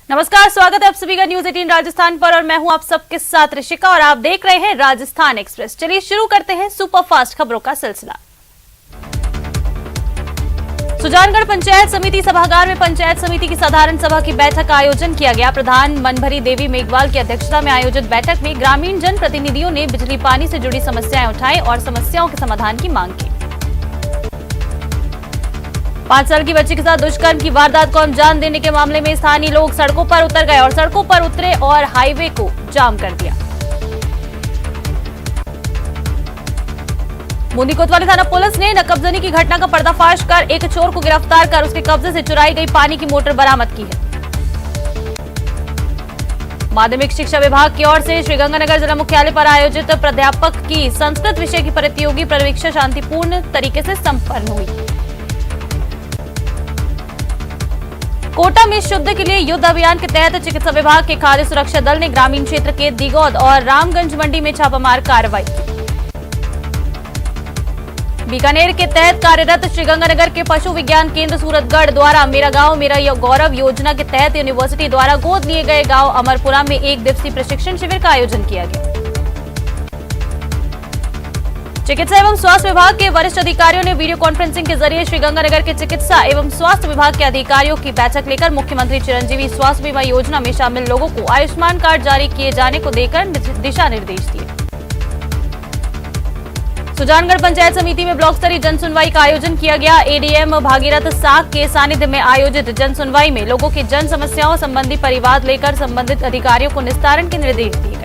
नमस्कार, स्वागत है आप सभी का न्यूज 18 राजस्थान पर और मैं हूं आप सबके साथ ऋषिका और आप देख रहे हैं राजस्थान एक्सप्रेस। चलिए शुरू करते हैं सुपरफास्ट खबरों का सिलसिला। सुजानगढ़ पंचायत समिति सभागार में पंचायत समिति की साधारण सभा की बैठक का आयोजन किया गया। प्रधान मनभरी देवी मेघवाल की अध्यक्षता में आयोजित बैठक में ग्रामीण जन प्रतिनिधियों ने बिजली पानी से जुड़ी समस्याएं उठाई और समस्याओं के समाधान की मांग की। 5 साल की बच्ची के साथ दुष्कर्म की वारदात को अंजाम देने के मामले में स्थानीय लोग सड़कों पर उतर गए और सड़कों पर उतरे और हाईवे को जाम कर दिया। बूंदी कोतवाली थाना पुलिस ने नकबजनी की घटना का पर्दाफाश कर एक चोर को गिरफ्तार कर उसके कब्जे से चुराई गई पानी की मोटर बरामद की है। माध्यमिक शिक्षा विभाग की ओर से श्रीगंगानगर जिला मुख्यालय पर आयोजित प्राध्यापक की संस्कृत विषय की प्रतियोगी परीक्षा शांतिपूर्ण तरीके से संपन्न हुई। कोटा में शुद्ध के लिए युद्ध अभियान के तहत चिकित्सा विभाग के खाद्य सुरक्षा दल ने ग्रामीण क्षेत्र के दिगौद और रामगंज मंडी में छापामार कार्रवाई की। बीकानेर के तहत कार्यरत श्रीगंगानगर के पशु विज्ञान केंद्र सूरतगढ़ द्वारा मेरा गांव मेरा गौरव योजना के तहत यूनिवर्सिटी द्वारा गोद लिए गए गांव अमरपुरा में 1 दिवसीय प्रशिक्षण शिविर का आयोजन किया गया। चिकित्सा एवं स्वास्थ्य विभाग के वरिष्ठ अधिकारियों ने वीडियो कॉन्फ्रेंसिंग के जरिए श्रीगंगानगर के चिकित्सा एवं स्वास्थ्य विभाग के अधिकारियों की बैठक लेकर मुख्यमंत्री चिरंजीवी स्वास्थ्य बीमा योजना में शामिल लोगों को आयुष्मान कार्ड जारी किए जाने को देकर दिशा निर्देश दिए। सुजानगढ़ पंचायत समिति में ब्लॉक स्तरीय जन सुनवाई का आयोजन किया गया। एडीएम भागीरथ साग के सानिध्य में आयोजित जन सुनवाई में लोगों की जन समस्याओं संबंधी परिवाद लेकर संबंधित अधिकारियों को निस्तारण के निर्देश दिए गए।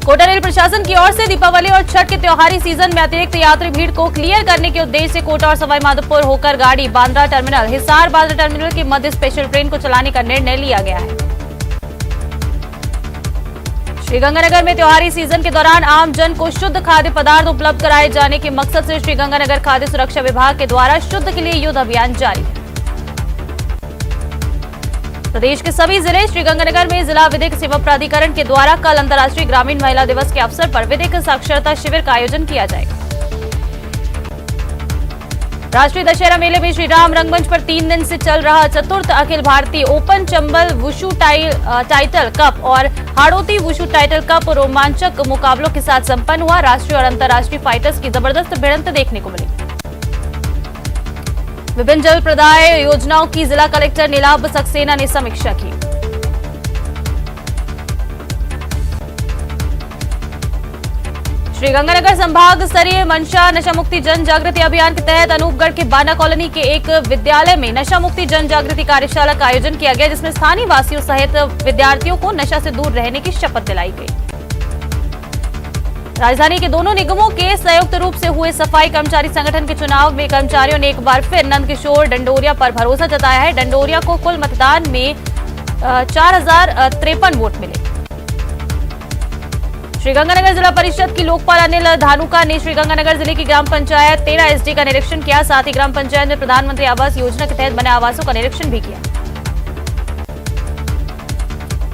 कोटा रेल प्रशासन की ओर से दीपावली और छठ के त्योहारी सीजन में अतिरिक्त यात्री भीड़ को क्लियर करने के उद्देश्य से कोटा और सवाई माधोपुर होकर गाड़ी बांद्रा टर्मिनल हिसार बांद्रा टर्मिनल के मध्य स्पेशल ट्रेन को चलाने का निर्णय लिया गया है। श्रीगंगानगर में त्योहारी सीजन के दौरान आम जन को शुद्ध खाद्य पदार्थ उपलब्ध कराए जाने के मकसद से श्रीगंगानगर खाद्य सुरक्षा विभाग के द्वारा शुद्ध के लिए युद्ध अभियान जारी है। प्रदेश के सभी जिले श्रीगंगानगर में जिला विधिक सेवा प्राधिकरण के द्वारा कल अंतर्राष्ट्रीय ग्रामीण महिला दिवस के अवसर पर विधिक साक्षरता शिविर का आयोजन किया जाएगा। राष्ट्रीय दशहरा मेले में श्रीराम रंगमंच पर 3 दिन से चल रहा चतुर्थ Akhil Bharatiya open Chambal wushu title cup और हाड़ौती वुशु टाइटल कप रोमांचक मुकाबलों के साथ संपन्न हुआ। राष्ट्रीय और अंतर्राष्ट्रीय फाइटर्स की जबरदस्त भिड़ंत देखने को मिली। विभिन्न जल प्रदाय योजनाओं की जिला कलेक्टर नीलाभ सक्सेना ने समीक्षा की। श्रीगंगानगर संभाग स्तरीय मंशा नशा मुक्ति जन जागृति अभियान के तहत अनूपगढ़ के बाना कॉलोनी के एक विद्यालय में नशा मुक्ति जन जागृति कार्यशाला का आयोजन किया गया, जिसमें स्थानीय वासियों सहित विद्यार्थियों को नशा से दूर रहने की शपथ दिलाई गई। राजधानी के दोनों निगमों के संयुक्त रूप से हुए सफाई कर्मचारी संगठन के चुनाव में कर्मचारियों ने एक बार फिर नंदकिशोर डंडोरिया पर भरोसा जताया है। डंडोरिया को कुल मतदान में 4053 वोट मिले। श्रीगंगानगर जिला परिषद की लोकपाल अनिल धानुका ने श्रीगंगानगर जिले की ग्राम पंचायत 13 एसडी का निरीक्षण किया। साथ ही ग्राम पंचायत में प्रधानमंत्री आवास योजना के तहत बने आवासों का निरीक्षण भी किया।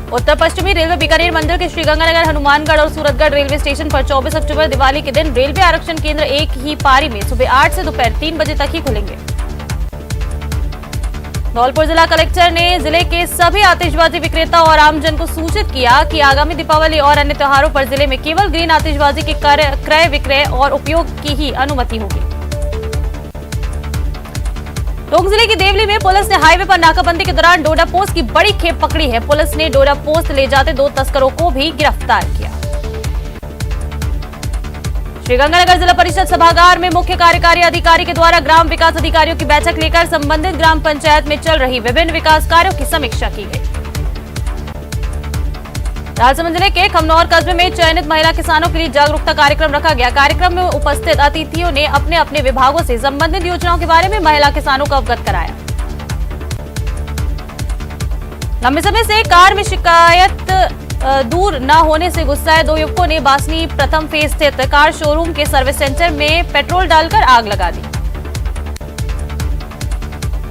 उत्तर पश्चिमी रेलवे बीकानेर मंडल के श्रीगंगानगर हनुमानगढ़ और सूरतगढ़ रेलवे स्टेशन पर 24 अक्टूबर दिवाली के दिन रेलवे आरक्षण केंद्र एक ही पारी में सुबह 8 से दोपहर 3 बजे तक ही खुलेंगे। धौलपुर जिला कलेक्टर ने जिले के सभी आतिशबाजी विक्रेता और आमजन को सूचित किया कि आगामी दीपावली और अन्य त्योहारों पर जिले में केवल ग्रीन आतिशबाजी के क्रय विक्रय और उपयोग की ही अनुमति होगी। टोंक जिले की देवली में पुलिस ने हाईवे पर नाकाबंदी के दौरान डोडा पोस्त की बड़ी खेप पकड़ी है। पुलिस ने डोडा पोस्त ले जाते 2 तस्करों को भी गिरफ्तार किया। श्रीगंगानगर जिला परिषद सभागार में मुख्य कार्यकारी अधिकारी के द्वारा ग्राम विकास अधिकारियों की बैठक लेकर संबंधित ग्राम पंचायत में चल रही विभिन्न विकास कार्यों की समीक्षा की गई। राजसमंद जिले के खमनौर कस्बे में चयनित महिला किसानों के लिए जागरूकता कार्यक्रम रखा गया। कार्यक्रम में उपस्थित अतिथियों ने अपने अपने विभागों से संबंधित योजनाओं के बारे में महिला किसानों को अवगत कराया। लंबे समय से कार में शिकायत दूर न होने से गुस्साए 2 युवकों ने बासनी प्रथम फेज स्थित कार शोरूम के सर्विस सेंटर में पेट्रोल डालकर आग लगा दी।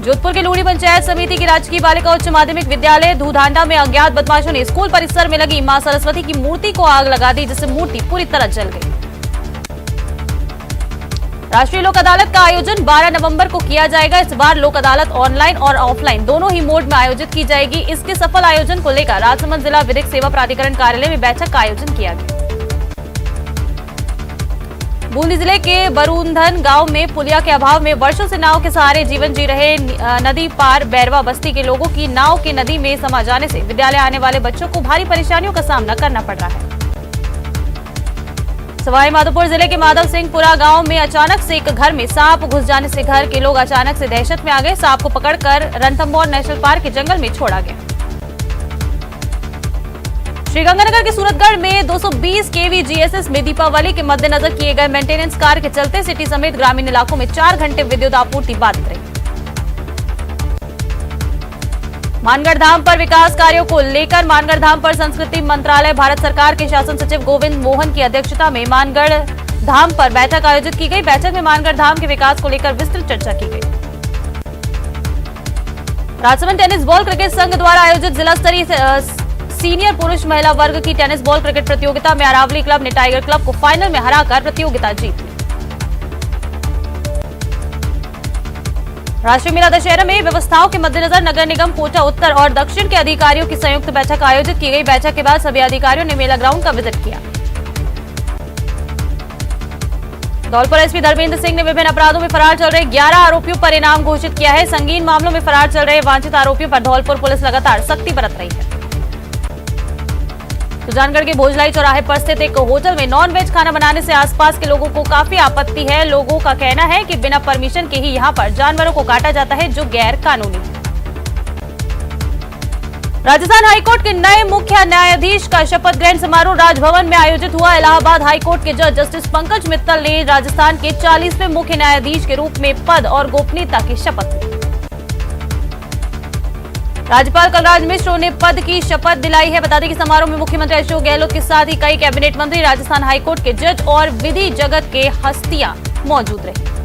जोधपुर के लूड़ी पंचायत समिति की राजकीय बालिका उच्च माध्यमिक विद्यालय धूधांडा में अज्ञात बदमाशों ने स्कूल परिसर में लगी मां सरस्वती की मूर्ति को आग लगा दी, जिससे मूर्ति पूरी तरह जल गई। राष्ट्रीय लोक अदालत का आयोजन 12 नवंबर को किया जाएगा। इस बार लोक अदालत ऑनलाइन और ऑफलाइन दोनों ही मोड में आयोजित की जाएगी। इसके सफल आयोजन को लेकर राजसमंद जिला विधिक सेवा प्राधिकरण कार्यालय में बैठक का आयोजन किया गया। बूंदी जिले के बरूंधन गांव में पुलिया के अभाव में वर्षों से नाव के सहारे जीवन जी रहे नदी पार बैरवा बस्ती के लोगों की नाव के नदी में समा जाने से विद्यालय आने वाले बच्चों को भारी परेशानियों का सामना करना पड़ रहा है। सवाई माधोपुर जिले के माधव सिंहपुरा गांव में अचानक से एक घर में सांप घुस जाने से घर के लोग अचानक से दहशत में आ गए। सांप को पकड़कर रणथंभौर नेशनल पार्क के जंगल में छोड़ा गया। श्रीगंगानगर के सूरतगढ़ में 220 केवी जीएसएस में दीपावली के मद्देनजर किए गए मेंटेनेंस कार्य के चलते सिटी समेत ग्रामीण इलाकों में 4 घंटे विद्युत आपूर्ति बाधित रही। मानगढ़ धाम पर विकास कार्यों को लेकर मानगढ़ धाम पर संस्कृति मंत्रालय भारत सरकार के शासन सचिव गोविंद मोहन की अध्यक्षता में मानगढ़ धाम पर बैठक आयोजित की गई। बैठक में मानगढ़ धाम के विकास को लेकर विस्तृत चर्चा की गई। राजसमंद टेनिस बॉल क्रिकेट संघ द्वारा आयोजित जिला स्तरीय सीनियर पुरुष महिला वर्ग की टेनिस बॉल क्रिकेट प्रतियोगिता में अरावली क्लब ने टाइगर क्लब को फाइनल में हराकर प्रतियोगिता जीत ली। राष्ट्रीय मेला दशहरा में व्यवस्थाओं के मद्देनजर नगर निगम कोटा उत्तर और दक्षिण के अधिकारियों की संयुक्त बैठक आयोजित की गई। बैठक के बाद सभी अधिकारियों ने मेला ग्राउंड का विजिट किया। धौलपुर एसपी धर्मेंद्र सिंह ने विभिन्न अपराधों में फरार चल रहे 11 आरोपियों पर इनाम घोषित किया है। संगीन मामलों में फरार चल रहे वांछित आरोपियों पर धौलपुर पुलिस लगातार सख्ती बरत रही है। सुजानगढ़ के भोजलाई चौराहे पर स्थित एक होटल में नॉन-वेज खाना बनाने से आसपास के लोगों को काफी आपत्ति है। लोगों का कहना है कि बिना परमिशन के ही यहां पर जानवरों को काटा जाता है, जो गैर कानूनी है। राजस्थान हाईकोर्ट के नए मुख्य न्यायाधीश का शपथ ग्रहण समारोह राजभवन में आयोजित हुआ। इलाहाबाद हाईकोर्ट के जज जस्टिस पंकज मित्तल ने राजस्थान के 40वें मुख्य न्यायाधीश के रूप में पद और गोपनीयता की शपथ ली। राज्यपाल कलराज मिश्र ने पद की शपथ दिलाई है। बता दें कि समारोह में मुख्यमंत्री अशोक गहलोत के साथ ही कई कैबिनेट मंत्री, राजस्थान हाईकोर्ट के जज और विधि जगत के हस्तियां मौजूद रहे।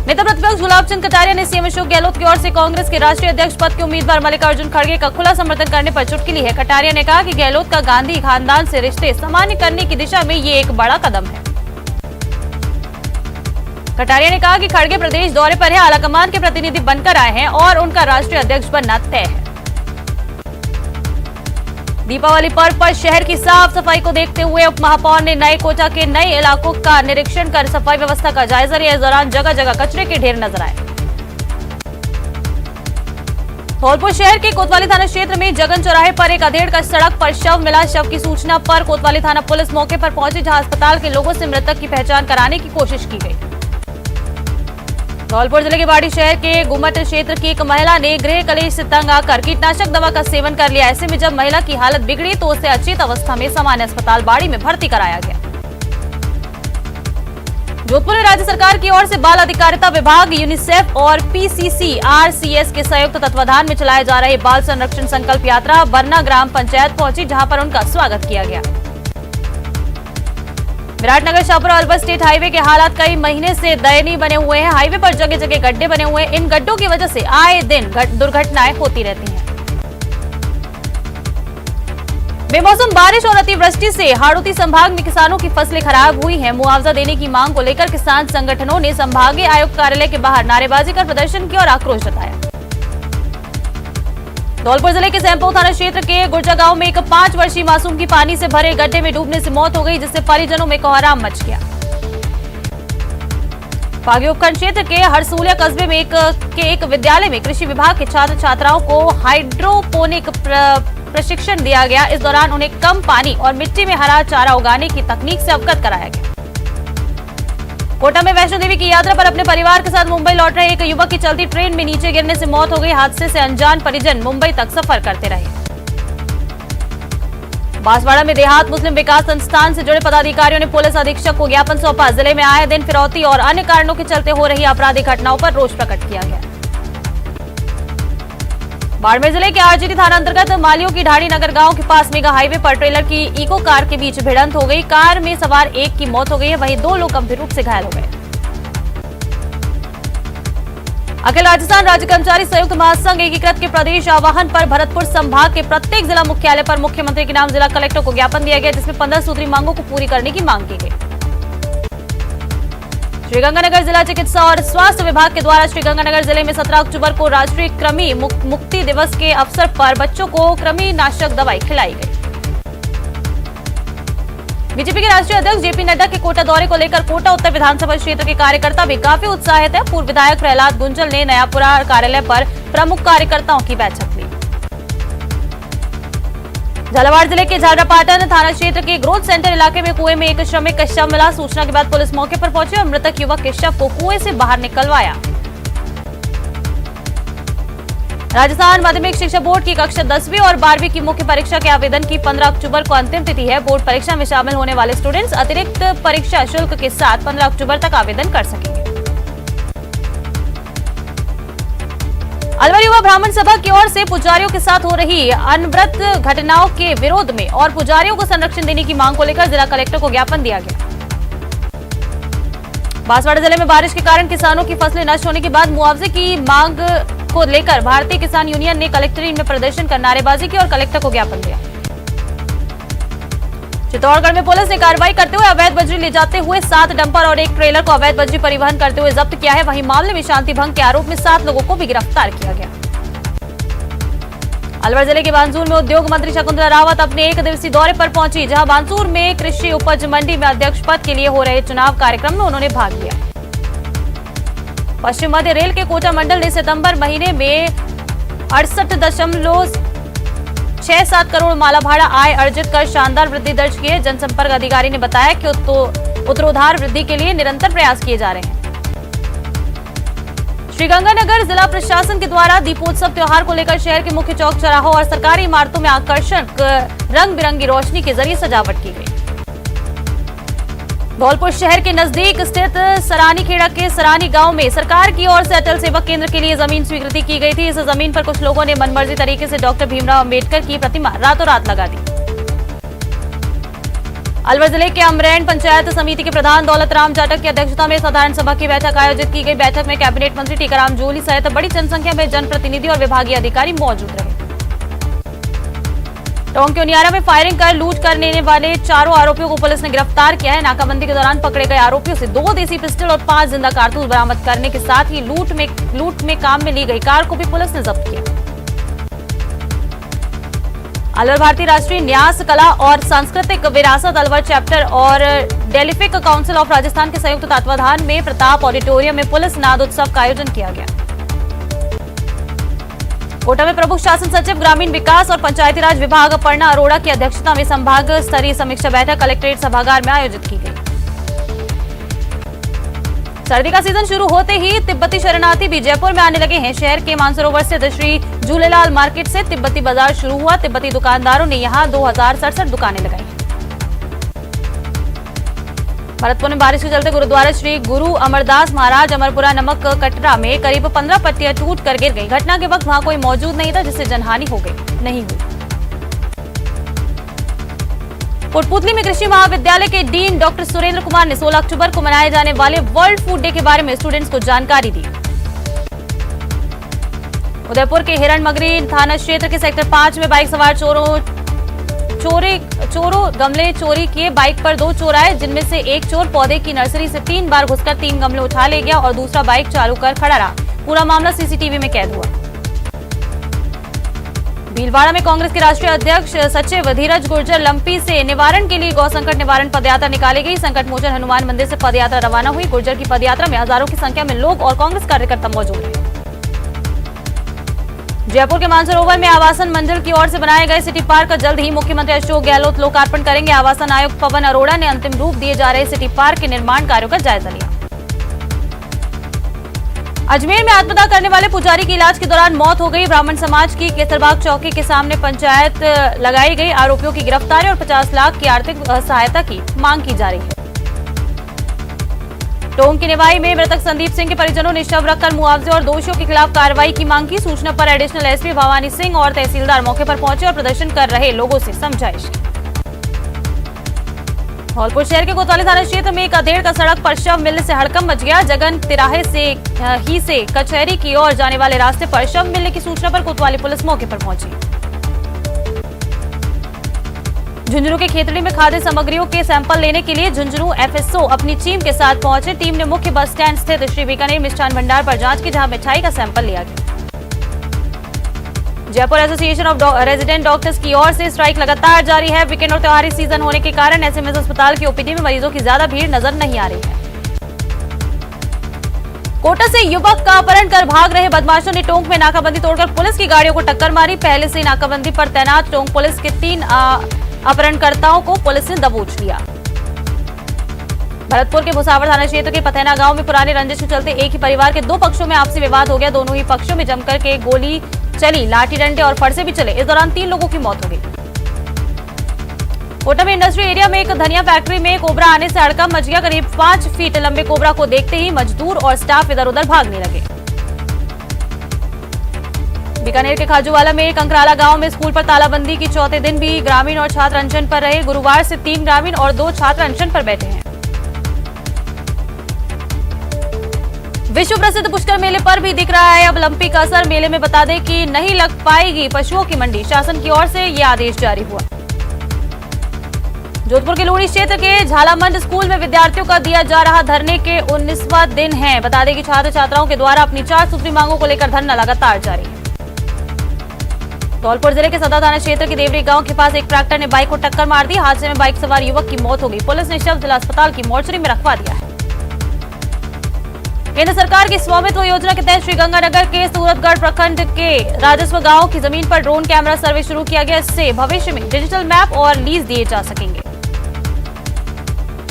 नेता प्रतिपक्ष गुलाब चंद कटारिया ने सीएम अशोक गहलोत की ओर से कांग्रेस के राष्ट्रीय अध्यक्ष पद के उम्मीदवार मल्लिकार्जुन खड़गे का खुला समर्थन करने पर चुटकी ली है। कटारिया ने कहा कि गहलोत का गांधी खानदान से रिश्ते सामान्य करने की दिशा में ये एक बड़ा कदम है। कटारिया ने कहा कि खड़गे प्रदेश दौरे पर है, आलाकमान के प्रतिनिधि बनकर आए हैं और उनका राष्ट्रीय अध्यक्ष बनना तय है। दीपावली पर्व पर शहर की साफ सफाई को देखते हुए उप महापौर ने नए कोटा के नए इलाकों का निरीक्षण कर सफाई व्यवस्था का जायजा लिया। इस दौरान जगह जगह कचरे के ढेर नजर आए। धौलपुर शहर के कोतवाली थाना क्षेत्र में जगन चौराहे पर एक अधेड़ का सड़क पर शव मिला। शव की सूचना पर कोतवाली थाना पुलिस मौके पर पहुंची, जहां अस्पताल के लोगों से मृतक की पहचान कराने की कोशिश की गई। धौलपुर जिले के बाड़ी शहर के गुमट क्षेत्र की एक महिला ने गृह कलेश से तंग आकर कीटनाशक दवा का सेवन कर लिया। ऐसे में जब महिला की हालत बिगड़ी तो उसे अचेत अवस्था में सामान्य अस्पताल बाड़ी में भर्ती कराया गया। जोधपुर में राज्य सरकार की ओर से बाल अधिकारिता विभाग, यूनिसेफ और पीसीसी-आरसीएस के संयुक्त तत्वाधान में चलाए जा रहे बाल संरक्षण संकल्प यात्रा बरना ग्राम पंचायत पहुंची, जहां पर उनका स्वागत किया गया। विराटनगर शाहपुरा अलवर स्टेट हाईवे के हालात कई महीने से दयनीय बने हुए हैं। हाईवे पर जगह जगह गड्ढे बने हुए हैं। इन गड्ढों की वजह से आए दिन दुर्घटनाएं होती रहती हैं। बेमौसम बारिश और अतिवृष्टि से हाड़ौती संभाग में किसानों की फसलें खराब हुई हैं। मुआवजा देने की मांग को लेकर किसान संगठनों ने संभागीय आयुक्त कार्यालय के बाहर नारेबाजी कर प्रदर्शन किया और आक्रोश जताया। धौलपुर जिले के सैमपुर थाना क्षेत्र के गुर्जा गांव में एक 5 वर्षीय मासूम की पानी से भरे गड्ढे में डूबने से मौत हो गई, जिससे परिजनों में कोहराम मच गया। फागी उपखंड क्षेत्र के हरसूलिया कस्बे में एक विद्यालय में कृषि विभाग के छात्र छात्राओं को हाइड्रोपोनिक प्रशिक्षण दिया गया। इस दौरान उन्हें कम पानी और मिट्टी में हरा चारा उगाने की तकनीक से अवगत कराया गया। कोटा में वैष्णो देवी की यात्रा पर अपने परिवार के साथ मुंबई लौट रहे एक युवक की चलती ट्रेन में नीचे गिरने से मौत हो गई। हादसे से अनजान परिजन मुंबई तक सफर करते रहे। बांसवाड़ा में देहात मुस्लिम विकास संस्थान से जुड़े पदाधिकारियों ने पुलिस अधीक्षक को ज्ञापन सौंपा। जिले में आए दिन फिरौती और अन्य कारणों के चलते हो रही आपराधिक घटनाओं पर रोष प्रकट किया गया। बाड़मेर जिले के आरजीडी थाना अंतर्गत मालियों की ढाड़ी नगर गांव के पास मेगा हाईवे पर ट्रेलर की इको कार के बीच भिड़ंत हो गई। कार में सवार एक की मौत हो गई है, वहीं 2 लोग गंभीर रूप से घायल हो गए। अखिल राजस्थान राज्य कर्मचारी संयुक्त महासंघ एकीकृत के प्रदेश आह्वान पर भरतपुर संभाग के प्रत्येक जिला मुख्यालय पर मुख्यमंत्री के नाम जिला कलेक्टर को ज्ञापन दिया गया, जिसमें 15 सूत्री मांगों को पूरी करने की मांग की गई। श्रीगंगानगर जिला चिकित्सा और स्वास्थ्य विभाग के द्वारा श्रीगंगानगर जिले में 17 अक्टूबर को राष्ट्रीय कृमि मुक्ति दिवस के अवसर पर बच्चों को कृमि नाशक दवाई खिलाई गई। बीजेपी के राष्ट्रीय अध्यक्ष जेपी नड्डा के कोटा दौरे को लेकर कोटा उत्तर विधानसभा क्षेत्र के कार्यकर्ता भी काफी उत्साहित है। पूर्व विधायक प्रहलाद गुंजल ने नयापुरा कार्यालय पर प्रमुख कार्यकर्ताओं की बैठक ली। झालावाड़ जिले के झालरापाटन थाना क्षेत्र के ग्रोथ सेंटर इलाके में कुएं में एक श्रमिक का शव मिला। सूचना के बाद पुलिस मौके पर पहुंची और मृतक युवक के शव को कुएं से बाहर निकलवाया। राजस्थान माध्यमिक शिक्षा बोर्ड की कक्षा 10वीं और 12वीं की मुख्य परीक्षा के आवेदन की 15 अक्टूबर को अंतिम तिथि है। बोर्ड परीक्षा में शामिल होने वाले स्टूडेंट्स अतिरिक्त परीक्षा शुल्क के साथ 15 अक्टूबर तक आवेदन कर सकेंगे। अलवर युवा ब्राह्मण सभा की ओर से पुजारियों के साथ हो रही अनवरत घटनाओं के विरोध में और पुजारियों को संरक्षण देने की मांग को लेकर जिला कलेक्टर को ज्ञापन दिया गया। बांसवाड़ा जिले में बारिश के कारण किसानों की फसलें नष्ट होने के बाद मुआवजे की मांग को लेकर भारतीय किसान यूनियन ने कलेक्ट्रेट में प्रदर्शन कर नारेबाजी की और कलेक्टर को ज्ञापन दिया। चित्तौड़गढ़ में पुलिस ने कार्रवाई करते हुए अवैध बजरी ले जाते हुए 7 डंपर और एक ट्रेलर को अवैध बजरी परिवहन करते हुए जब्त किया है। वहीं मामले में शांति भंग के आरोप में 7 लोगों को भी गिरफ्तार किया गया। अलवर जिले के बानसूर में उद्योग मंत्री शकुंतला रावत अपने 1 दिवसीय दौरे पर पहुंची, जहां बानसूर में कृषि उपज मंडी में अध्यक्ष पद के लिए हो रहे चुनाव कार्यक्रम में उन्होंने भाग लिया। पश्चिम मध्य रेल के कोटा मंडल ने सितंबर महीने में 68.67 करोड़ माला भाड़ा आय अर्जित कर शानदार वृद्धि दर्ज की है। जनसंपर्क अधिकारी ने बताया कि उत्तरोधार वृद्धि के लिए निरंतर प्रयास किए जा रहे हैं। श्रीगंगानगर जिला प्रशासन के द्वारा दीपोत्सव त्योहार को लेकर शहर के मुख्य चौक चौराहों और सरकारी इमारतों में आकर्षक रंग बिरंगी रोशनी के जरिए सजावट की गई। धौलपुर शहर के नजदीक स्थित सरानी खेड़ा के सरानी गांव में सरकार की ओर से अटल सेवा केंद्र के लिए जमीन स्वीकृति की गई थी। इस जमीन पर कुछ लोगों ने मनमर्जी तरीके से डॉक्टर भीमराव अंबेडकर की प्रतिमा रातों रात लगा दी। अलवर जिले के अमरैन पंचायत समिति के प्रधान दौलत राम जाटक की अध्यक्षता में साधारण सभा की बैठक आयोजित की गई। बैठक में कैबिनेट मंत्री टीकाराम जूली सहित बड़ी जनसंख्या में जनप्रतिनिधि और विभागीय अधिकारी मौजूद रहे। टोंक के उनियारा में फायरिंग कर लूट करने वाले 4 आरोपियों को पुलिस ने गिरफ्तार किया है। नाकाबंदी के दौरान पकड़े गए आरोपियों से 2 देसी पिस्टल और 5 जिंदा कारतूस बरामद करने के साथ ही लूट में काम में ली गई कार को भी पुलिस ने जब्त किया। अलवर भारतीय राष्ट्रीय न्यास कला और सांस्कृतिक विरासत अलवर चैप्टर और डेलिफिक काउंसिल ऑफ राजस्थान के संयुक्त तत्वाधान में प्रताप ऑडिटोरियम में पुलिस नाद उत्सव का आयोजन किया गया। कोटा में प्रमुख शासन सचिव ग्रामीण विकास और पंचायती राज विभाग अपर्णा अरोड़ा की अध्यक्षता में संभाग स्तरीय समीक्षा बैठक कलेक्ट्रेट सभागार में आयोजित की गई। सर्दी का सीजन शुरू होते ही तिब्बती शरणार्थी भी जयपुर में आने लगे हैं। शहर के मानसरोवर स्थित श्री झूलेलाल मार्केट से तिब्बती बाजार शुरू हुआ। तिब्बती दुकानदारों ने यहां 2067 दुकानें लगाई। भरतपुर में बारिश के चलते गुरुद्वारा श्री गुरु अमरदास महाराज अमरपुरा नमक कटरा में करीब 15 पट्टियां टूट कर गिर गई। घटना के वक्त वहां कोई मौजूद नहीं था, जिससे जनहानि नहीं हुई। कोटपूतली में कृषि महाविद्यालय के डीन डॉक्टर सुरेंद्र कुमार ने 16 अक्टूबर को मनाए जाने वाले वर्ल्ड फूड डे के बारे में स्टूडेंट्स को जानकारी दी। उदयपुर के हिरणमगरी थाना क्षेत्र के सेक्टर 5 में बाइक सवार चोरों गमले चोरी किए। बाइक पर 2 चोर आए, जिनमें से एक चोर पौधे की नर्सरी से 3 बार घुसकर 3 गमले उठा ले गया और दूसरा बाइक चालू कर खड़ा रहा। पूरा मामला सीसीटीवी में कैद हुआ। भीलवाड़ा में कांग्रेस के राष्ट्रीय अध्यक्ष सचिव धीरज गुर्जर लंपी से निवारण के लिए गौ संकट निवारण पदयात्रा निकाली गई। संकट मोचन हनुमान मंदिर से पदयात्रा रवाना हुई। गुर्जर की पदयात्रा में हजारों की संख्या में लोग और कांग्रेस कार्यकर्ता मौजूद रहे। जयपुर के मानसरोवर में आवासन मंडल की ओर से बनाए गए सिटी पार्क का जल्द ही मुख्यमंत्री अशोक गहलोत लोकार्पण करेंगे। आवासन आयुक्त पवन अरोड़ा ने अंतिम रूप दिए जा रहे सिटी पार्क के निर्माण कार्यों का जायजा लिया। अजमेर में आत्मदाह करने वाले पुजारी की इलाज के दौरान मौत हो गई। ब्राह्मण समाज की केसरबाग चौकी के सामने पंचायत लगाई गई। आरोपियों की गिरफ्तारी और 50 लाख की आर्थिक सहायता की मांग की जा रही है। टोंक की निवाई में मृतक संदीप सिंह के परिजनों ने शव रखकर मुआवजे और दोषियों के खिलाफ कार्रवाई की मांग की। सूचना पर एडिशनल एसपी भवानी सिंह और तहसीलदार मौके पर पहुंचे और प्रदर्शन कर रहे लोगों से समझाइश की। धौलपुर शहर के कोतवाली थाना क्षेत्र में एक अधेड़ का सड़क पर शव मिलने से हड़कंप मच गया। जगन तिराहे से कचहरी की ओर जाने वाले रास्ते पर शव मिलने की सूचना पर कोतवाली पुलिस मौके पर पहुंची। झुंझुनू के खेतड़ी में खाद्य सामग्रियों के सैंपल लेने के लिए झुंझुनू एफएसओ अपनी टीम के साथ पहुंचे। टीम ने मुख्य बस स्टैंड स्थित श्री बीकानेर मिष्ठान भंडार पर जांच की, जहां मिठाई का सैंपल लिया गया। Jaipur association of resident doctors की ओर से स्ट्राइक लगातार जारी है। वीकेंड और त्योहारी सीजन होने के कारण एसएमएस अस्पताल की ओपीडी में मरीजों की ज्यादा भीड़ नजर नहीं आ रही है। कोटा से युवक का अपहरण कर भाग रहे बदमाशों ने टोंक में नाकाबंदी तोड़कर पुलिस की गाड़ियों को टक्कर मारी। पहले से नाकाबंदी पर तैनात टोंक पुलिस के 3 अपहरणकर्ताओं को पुलिस ने दबोच लिया। भरतपुर के भुसावर थाना क्षेत्र के पथैना गांव में पुराने रंजिश के चलते एक ही परिवार के 2 पक्षों में आपसी विवाद हो गया। दोनों ही पक्षों में जमकर के गोली चली, लाठी डंडे और फरसे भी चले। इस दौरान 3 लोगों की मौत हो गई। कोटा में इंडस्ट्री एरिया में एक धनिया फैक्ट्री में कोबरा आने से हड़कंप मच गया। करीब 5 फीट लंबे कोबरा को देखते ही मजदूर और स्टाफ इधर उधर भागने लगे। बीकानेर के खाजूवाला में कंकराला गांव में स्कूल पर तालाबंदी की चौथे दिन भी ग्रामीण और छात्र अनशन पर रहे। गुरुवार से 3 ग्रामीण और 2 छात्र अनशन पर बैठे हैं। विश्व प्रसिद्ध पुष्कर मेले पर भी दिख रहा है अब लंपी का असर। मेले में बता दें कि नहीं लग पाएगी पशुओं की मंडी, शासन की ओर से यह आदेश जारी हुआ। जोधपुर के लूड़ी क्षेत्र के झालामंड स्कूल में विद्यार्थियों का दिया जा रहा धरने के 19वां दिन है। बता दें कि छात्र छात्राओं के द्वारा अपनी 4 सूत्री मांगों को लेकर धरना लगातार जारी है। धौलपुर जिले के सदर थाना क्षेत्र के देवरी गांव के पास एक ट्रैक्टर ने बाइक को टक्कर मार दी। हादसे में बाइक सवार युवक की मौत हो गई। पुलिस ने शव जिला अस्पताल की मोर्चरी में रखवा दिया है। केंद्र सरकार की स्वामित्व योजना के तहत श्रीगंगानगर के सूरतगढ़ प्रखंड के राजस्व गांव की जमीन पर ड्रोन कैमरा सर्वे शुरू किया गया। इससे भविष्य में डिजिटल मैप और लीज दिए जा सकेंगे।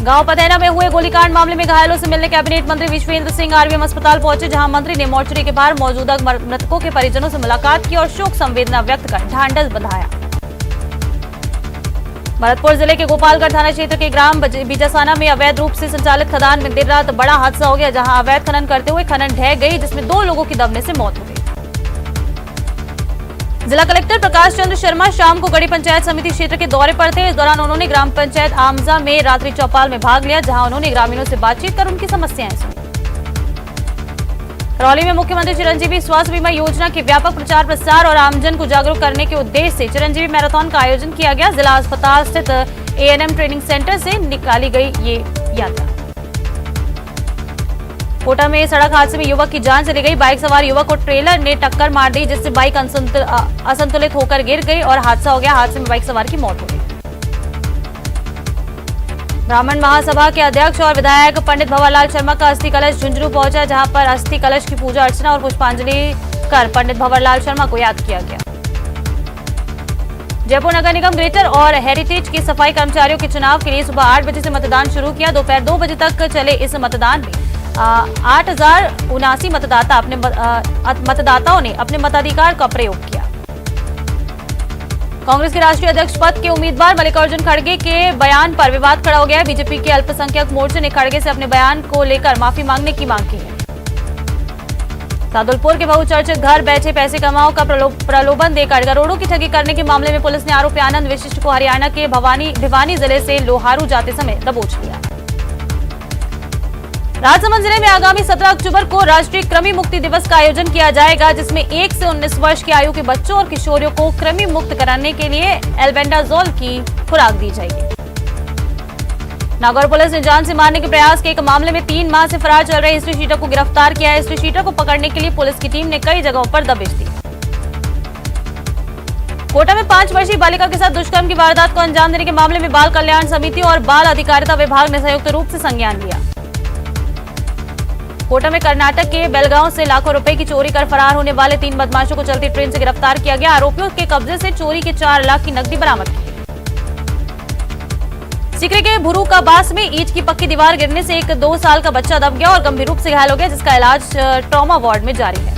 गांव पथैना में हुए गोलीकांड मामले में घायलों से मिलने कैबिनेट मंत्री विश्वेंद्र सिंह आरवीएम अस्पताल पहुंचे, जहां मंत्री ने मोर्चरी के बाहर मौजूदा मृतकों के परिजनों से मुलाकात की और शोक संवेदना व्यक्त कर ढांढस बंधाया। भरतपुर जिले के गोपालगढ़ थाना क्षेत्र के ग्राम बीजासाना में अवैध रूप से संचालित खदान में देर रात बड़ा हादसा हो गया, जहां अवैध खनन करते हुए खनन ढह गई, जिसमें 2 लोगों की दबने से मौत हो गई। जिला कलेक्टर प्रकाश चंद्र शर्मा शाम को गढ़ी पंचायत समिति क्षेत्र के दौरे पर थे। इस दौरान उन्होंने ग्राम पंचायत आमजा में रात्रि चौपाल में भाग लिया, जहां उन्होंने ग्रामीणों से बातचीत कर उनकी समस्याएं सुनी। करौली में मुख्यमंत्री चिरंजीवी स्वास्थ्य बीमा योजना के व्यापक प्रचार प्रसार और आमजन को जागरूक करने के उद्देश्य से चिरंजीवी मैराथन का आयोजन किया गया। जिला अस्पताल स्थित एएनएम ट्रेनिंग सेंटर से निकाली गई ये यात्रा। कोटा में सड़क हादसे में युवक की जान चली गई। बाइक सवार युवक को ट्रेलर ने टक्कर मार दी, जिससे बाइक असंतुलित होकर गिर गई और हादसा हो गया। हादसे में बाइक सवार की मौत हो गई। ब्राह्मण महासभा के अध्यक्ष और विधायक पंडित भंवरलाल शर्मा का अस्थि कलश झुंझुनू पहुंचा, जहां पर अस्थि कलश की पूजा अर्चना और पुष्पांजलि कर पंडित भंवरलाल शर्मा को याद किया गया। जयपुर नगर निगम ग्रेटर और हेरिटेज के सफाई कर्मचारियों के चुनाव के लिए सुबह 8 बजे से मतदान शुरू किया। दोपहर 2 बजे तक चले इस मतदान में 8,079 मतदाताओं ने अपने मताधिकार का प्रयोग किया। कांग्रेस के राष्ट्रीय अध्यक्ष पद के उम्मीदवार मल्लिकार्जुन खड़गे के बयान पर विवाद खड़ा हो गया है। बीजेपी के अल्पसंख्यक मोर्चे ने खड़गे से अपने बयान को लेकर माफी मांगने की मांग की है। सादुलपुर के बहुचर्चित घर बैठे पैसे कमाओ का प्रलोभन देकर करोड़ों की ठगी करने के मामले में पुलिस ने आरोपी आनंद विशिष्ट को हरियाणा के भिवानी जिले से लोहारू जाते समय दबोच लिया। राजसमंद जिले में आगामी 17 अक्टूबर को राष्ट्रीय कृमि मुक्ति दिवस का आयोजन किया जाएगा, जिसमें 1 से 19 वर्ष की आयु के बच्चों और किशोरियों को कृमि मुक्त कराने के लिए एल्बेंडाजोल की खुराक दी जाएगी। नागौर पुलिस ने जान से मारने के प्रयास के एक मामले में 3 माह से फरार चल रहे हिस्ट्री शीटर को गिरफ्तार किया है। हिस्ट्री शीटर को पकड़ने के लिए पुलिस की टीम ने कई जगहों पर दबिश दी। कोटा में 5 वर्षीय बालिका के साथ दुष्कर्म की वारदात को अंजाम देने के मामले में बाल कल्याण समिति और बाल अधिकारिता विभाग ने संयुक्त रूप से संज्ञान लिया। कोटा में कर्नाटक के बेलगांव से लाखों रुपए की चोरी कर फरार होने वाले 3 बदमाशों को चलती ट्रेन से गिरफ्तार किया गया। आरोपियों के कब्जे से चोरी के 4 लाख की नकदी बरामद की। सीकरी के भुरू का बास में ईंट की पक्की दीवार गिरने से एक 2 साल का बच्चा दब गया और गंभीर रूप से घायल हो गया, जिसका इलाज ट्रॉमा वार्ड में जारी है।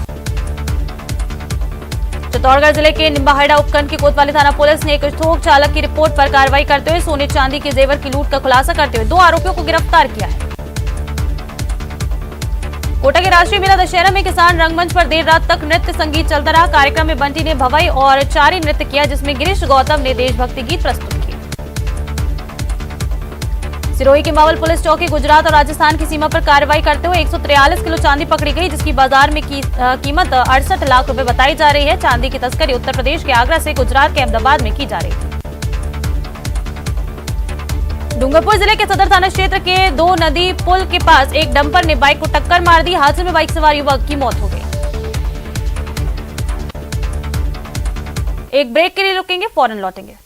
चित्तौड़गढ़ जिले के निम्बाहेड़ा उपखंड की कोतवाली थाना पुलिस ने एक थोक चालक की रिपोर्ट पर कार्रवाई करते हुए सोने चांदी के जेवर की लूट का खुलासा करते हुए 2 आरोपियों को गिरफ्तार किया है। कोटा के राष्ट्रीय मेला दशहरा में किसान रंगमंच पर देर रात तक नृत्य संगीत चलता रहा। कार्यक्रम में बंटी ने भवई और चारी नृत्य किया, जिसमें गिरीश गौतम ने देशभक्ति गीत प्रस्तुत किए। सिरोही की मावल पुलिस चौकी गुजरात और राजस्थान की सीमा पर कार्रवाई करते हुए 143 किलो चांदी पकड़ी गई, जिसकी बाजार में कीमत 68 लाख रुपए बताई जा रही है। चांदी की तस्करी उत्तर प्रदेश के आगरा से गुजरात के अहमदाबाद में की जा रही है। डूंगरपुर जिले के सदर थाना क्षेत्र के 2 नदी पुल के पास एक डंपर ने बाइक को टक्कर मार दी। हादसे में बाइक सवार युवक की मौत हो गई। एक ब्रेक के लिए रुकेंगे, फौरन लौटेंगे।